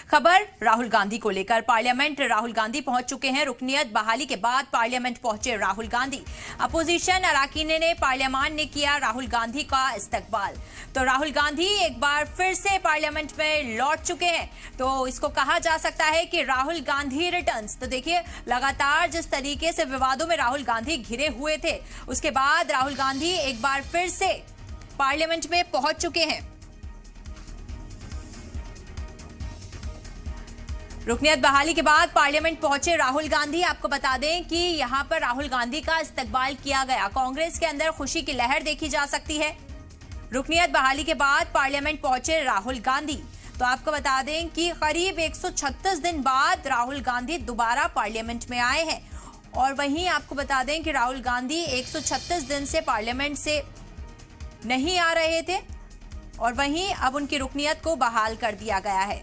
खबर राहुल गांधी को लेकर। पार्लियामेंट राहुल गांधी पहुंच चुके हैं। रुकनियत बहाली के बाद पार्लियामेंट पहुंचे राहुल गांधी। अपोजिशन अरकान ने पार्लियामान ने किया राहुल गांधी का इस्तकबाल। तो राहुल गांधी एक बार फिर से पार्लियामेंट में लौट चुके हैं, तो इसको कहा जा सकता है कि राहुल गांधी रिटर्न्स। तो देखिए, लगातार जिस तरीके से विवादों में राहुल गांधी घिरे हुए थे, उसके बाद राहुल गांधी एक बार फिर से पार्लियामेंट में पहुंच चुके हैं। रुकनियत बहाली के बाद पार्लियामेंट पहुंचे राहुल गांधी। आपको बता दें कि यहां पर राहुल गांधी का इस्तकबाल किया गया। कांग्रेस के अंदर खुशी की लहर देखी जा सकती है। रुकनियत बहाली के बाद पार्लियामेंट पहुंचे राहुल गांधी। तो आपको बता दें कि करीब 136 दिन बाद राहुल गांधी दोबारा पार्लियामेंट में आए हैं। और वहीं आपको बता दें कि राहुल गांधी 136 दिन से पार्लियामेंट से नहीं आ रहे थे, और वहीं अब उनकी रुकनियत को बहाल कर दिया गया है।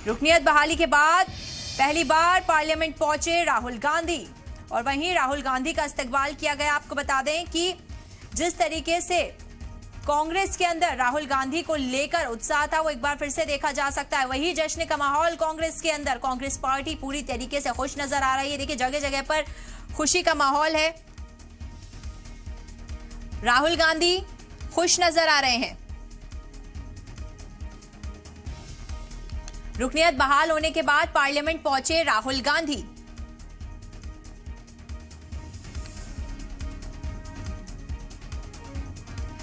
रुकनियत बहाली के बाद पहली बार पार्लियामेंट पहुंचे राहुल गांधी, और वहीं राहुल गांधी का इस्तकबाल किया गया। आपको बता दें कि जिस तरीके से कांग्रेस के अंदर राहुल गांधी को लेकर उत्साह था, वो एक बार फिर से देखा जा सकता है। वही जश्न का माहौल कांग्रेस के अंदर। कांग्रेस पार्टी पूरी तरीके से खुश नजर आ रही है। देखिए, जगह जगह पर खुशी का माहौल है। राहुल गांधी खुश नजर आ रहे हैं। रुकनियत बहाल होने के बाद पार्लियामेंट पहुंचे राहुल गांधी।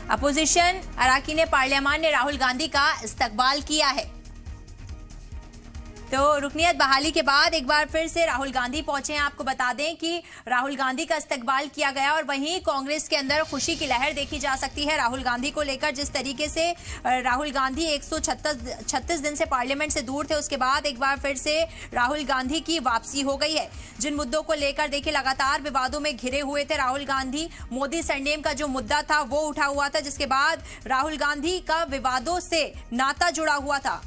अपोजिशन अरकान पार्लियामान ने राहुल गांधी का इस्तकबाल किया है। तो रुकनियत बहाली के बाद एक बार फिर से राहुल गांधी पहुंचे हैं। आपको बता दें कि राहुल गांधी का इस्तकबाल किया गया, और वहीं कांग्रेस के अंदर खुशी की लहर देखी जा सकती है राहुल गांधी को लेकर। जिस तरीके से राहुल गांधी 136 दिन से पार्लियामेंट से दूर थे, उसके बाद एक बार फिर से राहुल गांधी की वापसी हो गई है। जिन मुद्दों को लेकर देखिए लगातार विवादों में घिरे हुए थे राहुल गांधी। मोदी सरनेम का जो मुद्दा था वो उठा हुआ था, जिसके बाद राहुल गांधी का विवादों से नाता जुड़ा हुआ था।